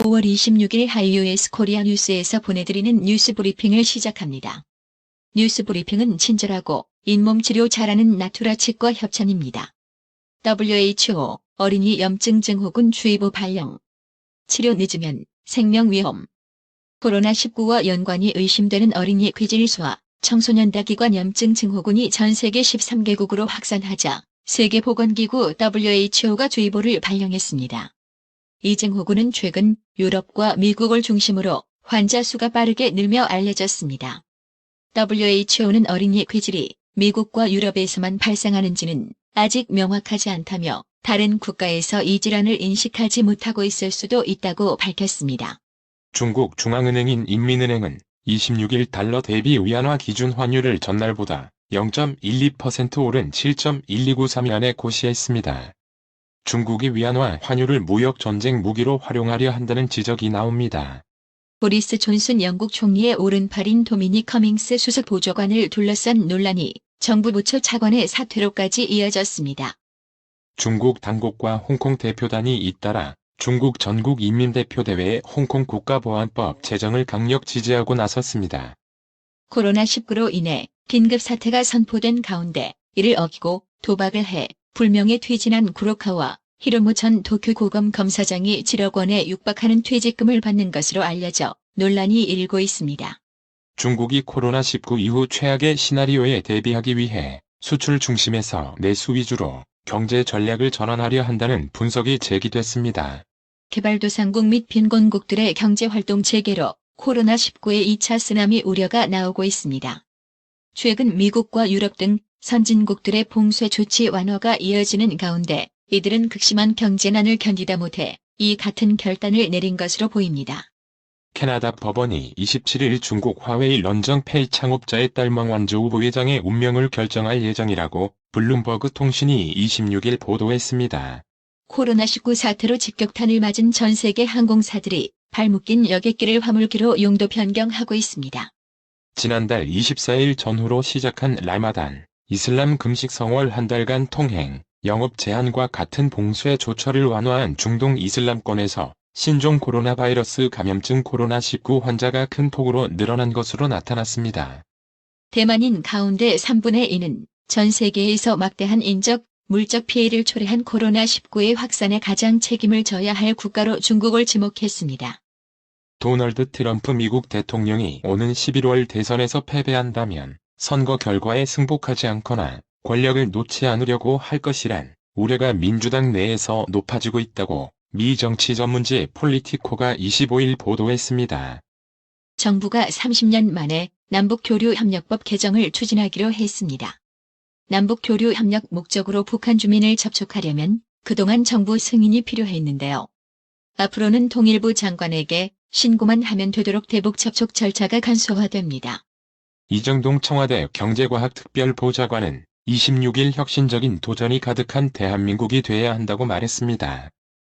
5월 26일 하이OS 코리아 뉴스에서 보내드리는 뉴스 브리핑을 시작합니다. 뉴스 브리핑은 친절하고 잇몸 치료 잘하는 나투라 치과 협찬입니다. WHO 어린이 염증 증후군 주의보 발령. 치료 늦으면 생명 위험. 코로나19와 연관이 의심되는 어린이 괴질소와 청소년다기관 염증 증후군이 전 세계 13개국으로 확산하자 세계보건기구 WHO가 주의보를 발령했습니다. 이 증후군은 최근 유럽과 미국을 중심으로 환자 수가 빠르게 늘며 알려졌습니다. WHO는 어린이 괴질이 미국과 유럽에서만 발생하는지는 아직 명확하지 않다며 다른 국가에서 이 질환을 인식하지 못하고 있을 수도 있다고 밝혔습니다. 중국 중앙은행인 인민은행은 26일 달러 대비 위안화 기준 환율을 전날보다 0.12% 오른 7.1293위안에 고시했습니다. 중국이 위안화 환율을 무역 전쟁 무기로 활용하려 한다는 지적이 나옵니다. 보리스 존슨 영국 총리의 오른팔인 도미닉 커밍스 수석 보좌관을 둘러싼 논란이 정부 부처 차관의 사퇴로까지 이어졌습니다. 중국 당국과 홍콩 대표단이 잇따라 중국 전국인민대표대회의 홍콩 국가보안법 제정을 강력 지지하고 나섰습니다. 코로나19로 인해 긴급 사태가 선포된 가운데 이를 어기고 도박을 해 불명예 퇴진한 구로카와 히로무 전 도쿄고검 검사장이 7억 원에 육박하는 퇴직금을 받는 것으로 알려져 논란이 일고 있습니다. 중국이 코로나19 이후 최악의 시나리오에 대비하기 위해 수출 중심에서 내수 위주로 경제 전략을 전환하려 한다는 분석이 제기됐습니다. 개발도상국 및 빈곤국들의 경제활동 재개로 코로나19의 2차 쓰나미 우려가 나오고 있습니다. 최근 미국과 유럽 등 선진국들의 봉쇄 조치 완화가 이어지는 가운데 이들은 극심한 경제난을 견디다 못해 이 같은 결단을 내린 것으로 보입니다. 캐나다 법원이 27일 중국 화웨이 런정페이 창업자의 딸 망완저우 부회장의 운명을 결정할 예정이라고 블룸버그 통신이 26일 보도했습니다. 코로나19 사태로 직격탄을 맞은 전 세계 항공사들이 발묶인 여객기를 화물기로 용도 변경하고 있습니다. 지난달 24일 전후로 시작한 라마단, 이슬람 금식 성월 한 달간 통행, 영업 제한과 같은 봉쇄 조처를 완화한 중동 이슬람권에서 신종 코로나 바이러스 감염증 코로나19 환자가 큰 폭으로 늘어난 것으로 나타났습니다. 대만인 가운데 3분의 2는 전 세계에서 막대한 인적, 물적 피해를 초래한 코로나19의 확산에 가장 책임을 져야 할 국가로 중국을 지목했습니다. 도널드 트럼프 미국 대통령이 오는 11월 대선에서 패배한다면 선거 결과에 승복하지 않거나 권력을 놓지 않으려고 할 것이란 우려가 민주당 내에서 높아지고 있다고 미 정치 전문지 폴리티코가 25일 보도했습니다. 정부가 30년 만에 남북교류협력법 개정을 추진하기로 했습니다. 남북교류협력 목적으로 북한 주민을 접촉하려면 그동안 정부 승인이 필요했는데요. 앞으로는 통일부 장관에게 신고만 하면 되도록 대북 접촉 절차가 간소화됩니다. 이정동 청와대 경제과학특별보좌관은 26일 혁신적인 도전이 가득한 대한민국이 돼야 한다고 말했습니다.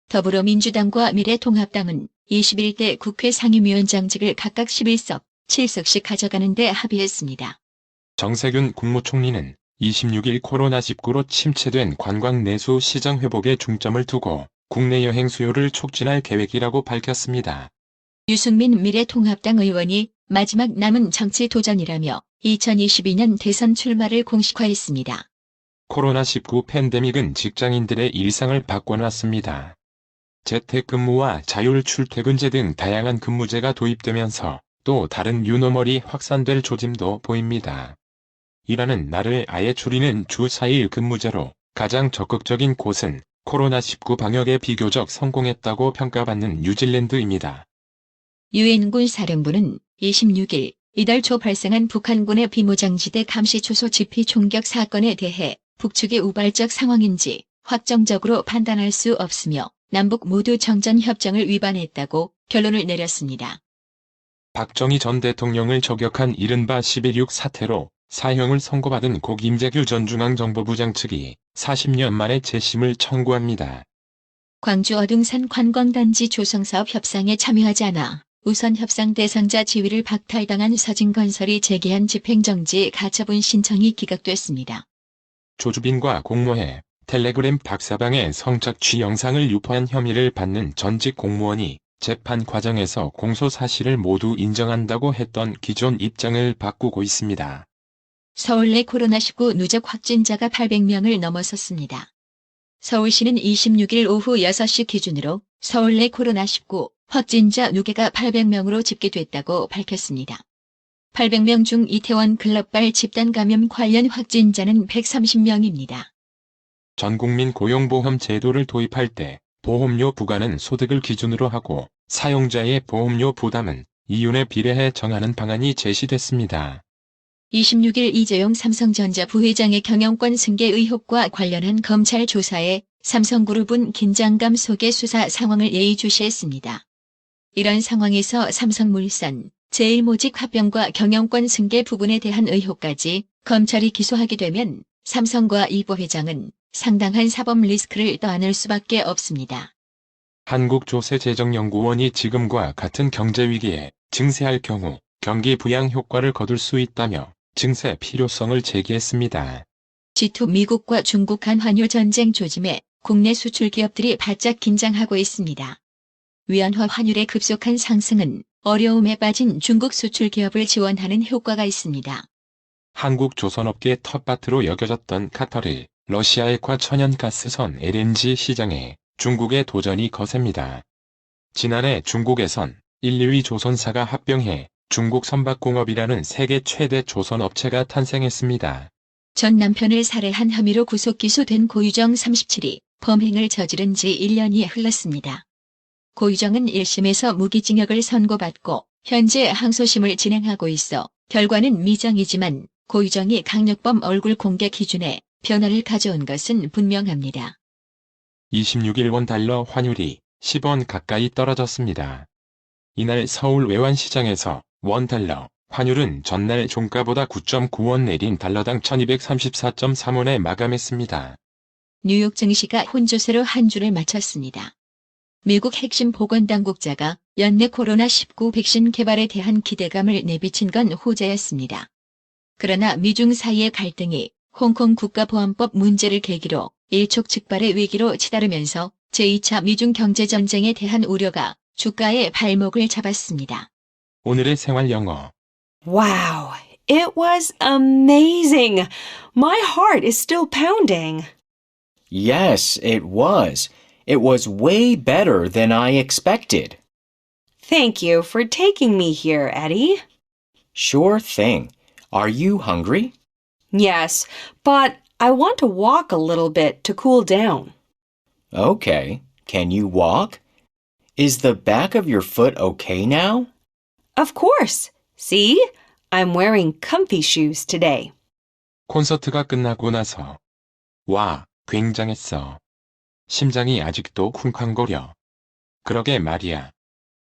더불어민주당과 미래통합당은 21대 국회 상임위원장직을 각각 11석, 7석씩 가져가는 데 합의했습니다. 정세균 국무총리는 26일 코로나19로 침체된 관광 내수 시장 회복에 중점을 두고 국내 여행 수요를 촉진할 계획이라고 밝혔습니다. 유승민 미래통합당 의원이 마지막 남은 정치 도전이라며 2022년 대선 출마를 공식화했습니다. 코로나19 팬데믹은 직장인들의 일상을 바꿔놨습니다. 재택근무와 자율 출퇴근제 등 다양한 근무제가 도입되면서 또 다른 뉴노멀이 확산될 조짐도 보입니다. 일하는 날을 아예 줄이는 주 4일 근무제로 가장 적극적인 곳은 코로나19 방역에 비교적 성공했다고 평가받는 뉴질랜드입니다. 유엔군 사령부는 26일 이달 초 발생한 북한군의 비무장지대 감시초소 집휘 총격 사건에 대해 북측의 우발적 상황인지 확정적으로 판단할 수 없으며 남북 모두 정전협정을 위반했다고 결론을 내렸습니다. 박정희 전 대통령을 저격한 이른바 11.6 사태로 사형을 선고받은 고 김재규 전 중앙정보부장 측이 40년 만에 재심을 청구합니다. 광주 어둥산 관광단지 조성사업 협상에 참여하지 않아 우선 협상 대상자 지위를 박탈당한 서진건설이 제기한 집행정지 가처분 신청이 기각됐습니다. 조주빈과 공모해 텔레그램 박사방의 성착취 영상을 유포한 혐의를 받는 전직 공무원이 재판 과정에서 공소 사실을 모두 인정한다고 했던 기존 입장을 바꾸고 있습니다. 서울 내 코로나19 누적 확진자가 800명을 넘어섰습니다. 서울시는 26일 오후 6시 기준으로 서울 내 코로나19 확진자 누계가 800명으로 집계됐다고 밝혔습니다. 800명 중 이태원 클럽발 집단 감염 관련 확진자는 130명입니다. 전국민 고용보험 제도를 도입할 때 보험료 부과는 소득을 기준으로 하고 사용자의 보험료 부담은 이윤에 비례해 정하는 방안이 제시됐습니다. 26일 이재용 삼성전자 부회장의 경영권 승계 의혹과 관련한 검찰 조사에 삼성그룹은 긴장감 속의 수사 상황을 예의주시했습니다. 이런 상황에서 삼성물산, 제일모직 합병과 경영권 승계 부분에 대한 의혹까지 검찰이 기소하게 되면 삼성과 이 부회장은 상당한 사법 리스크를 떠안을 수밖에 없습니다. 한국조세재정연구원이 지금과 같은 경제위기에 증세할 경우 경기 부양 효과를 거둘 수 있다며 증세 필요성을 제기했습니다. G2 미국과 중국 간 환율 전쟁 조짐에 국내 수출 기업들이 바짝 긴장하고 있습니다. 위안화 환율의 급속한 상승은 어려움에 빠진 중국 수출 기업을 지원하는 효과가 있습니다. 한국 조선업계 텃밭으로 여겨졌던 카터르, 러시아액화 천연가스선 LNG 시장에 중국의 도전이 거셉니다. 지난해 중국에선 1, 2위 조선사가 합병해 중국 선박공업이라는 세계 최대 조선업체가 탄생했습니다. 전 남편을 살해한 혐의로 구속 기소된 고유정 37이 범행을 저지른 지 1년이 흘렀습니다. 고유정은 1심에서 무기징역을 선고받고 현재 항소심을 진행하고 있어 결과는 미정이지만 고유정이 강력범 얼굴 공개 기준에 변화를 가져온 것은 분명합니다. 26일 원달러 환율이 10원 가까이 떨어졌습니다. 이날 서울 외환시장에서 원달러 환율은 전날 종가보다 9.9원 내린 달러당 1234.3원에 마감했습니다. 뉴욕 증시가 혼조세로 한 주를 마쳤습니다. 미국 핵심 보건당국자가 연내 코로나19 백신 개발에 대한 기대감을 내비친 건 호재였습니다. 그러나 미중 사이의 갈등이 홍콩 국가보안법 문제를 계기로 일촉즉발의 위기로 치달으면서 제2차 미중 경제전쟁에 대한 우려가 주가의 발목을 잡았습니다. 오늘의 생활 영어. Wow, it was amazing. My heart is still pounding. Yes, it was. It was way better than I expected. Thank you for taking me here, Eddie. Sure thing. Are you hungry? Yes, but I want to walk a little bit to cool down. Okay. Can you walk? Is the back of your foot okay now? Of course. See? I'm wearing comfy shoes today. 콘서트가 끝나고 나서 와, 굉장했어. 심장이 아직도 쿵쾅거려. 그러게 말이야.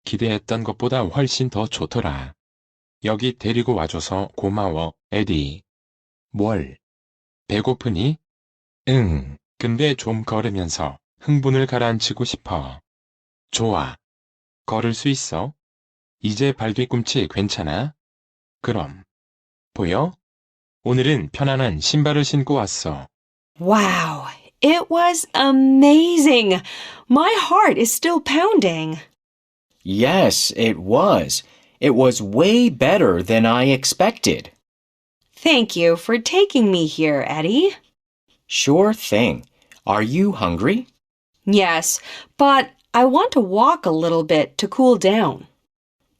기대했던 것보다 훨씬 더 좋더라. 여기 데리고 와줘서 고마워, 에디. 뭘? 배고프니? 응, 근데 좀 걸으면서 흥분을 가라앉히고 싶어. 좋아. 걸을 수 있어? 이제 발 뒤꿈치 괜찮아? 그럼. 보여? 오늘은 편안한 신발을 신고 왔어. Wow, it was amazing. My heart is still pounding. Yes, it was. It was way better than I expected. Thank you for taking me here, Eddie. Sure thing. Are you hungry? Yes, but I want to walk a little bit to cool down.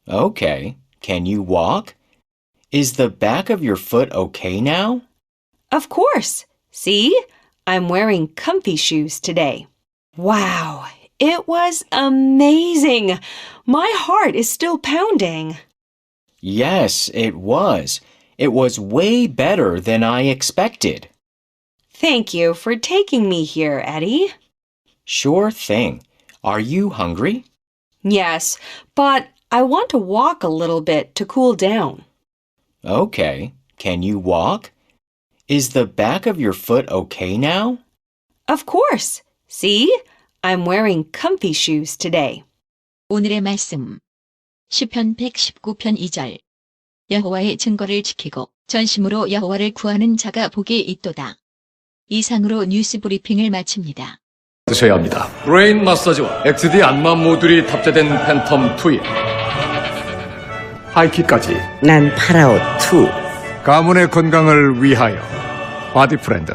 Okay. Can you walk? Is the back of your foot okay now? Of course. See? I'm wearing comfy shoes today. Wow, it was amazing. My heart is still pounding. Yes, it was. It was way better than I expected. Thank you for taking me here, Eddie. Sure thing. Are you hungry? Yes, but I want to walk a little bit to cool down. Okay. Can you walk? Is the back of your foot okay now? Of course. See? I'm wearing comfy shoes today. 오늘의 말씀. 시편 119편 2절. 여호와의 증거를 지키고 전심으로 여호와를 구하는 자가 복이 있도다. 이상으로 뉴스 브리핑을 마칩니다. 쓰셔야 합니다. 브레인 마사지와 XD 안마 모듈이 탑재된 팬텀 2에 하이킥까지 난 파라오 2. 가문의 건강을 위하여 바디 프렌드.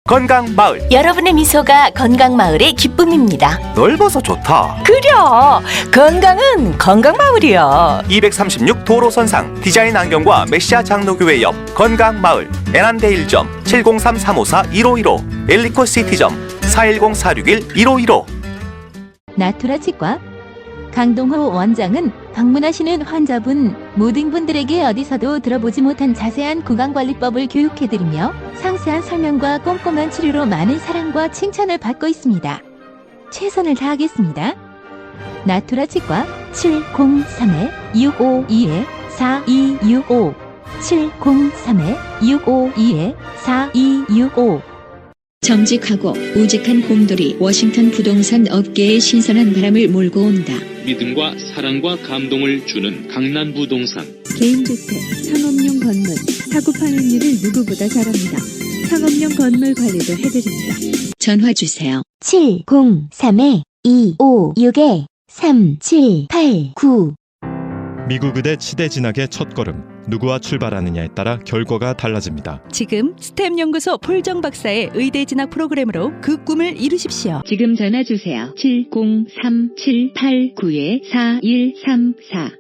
건강마을. 여러분의 미소가 건강마을의 기쁨입니다. 넓어서 좋다. 그려! 건강은 건강마을이야. 236 도로선상 디자인 안경과 메시아 장로교회 옆 건강마을. 에난데 1점 703-354-1515 엘리코 시티점 410-461-1515. 나투라 치과 강동호 원장은 방문하시는 환자분 모든 분들에게 어디서도 들어보지 못한 자세한 구강관리법을 교육해드리며 상세한 설명과 꼼꼼한 치료로 많은 사랑과 칭찬을 받고 있습니다. 최선을 다하겠습니다. 나투라 치과 703-652-4265 703-652-4265 정직하고 우직한 곰돌이 워싱턴 부동산 업계에 신선한 바람을 몰고 온다. 믿음과 사랑과 감동을 주는 강남 부동산. 개인주택, 상업용 건물, 사고 판매율을 누구보다 잘합니다. 상업용 건물 관리도 해드립니다. 전화 주세요. 703-256-3789 미국 의대 치대 진학의 첫걸음, 누구와 출발하느냐에 따라 결과가 달라집니다. 지금 스템 연구소 폴정 박사의 의대 진학 프로그램으로 그 꿈을 이루십시오. 지금 전화 주세요. 703-789-4134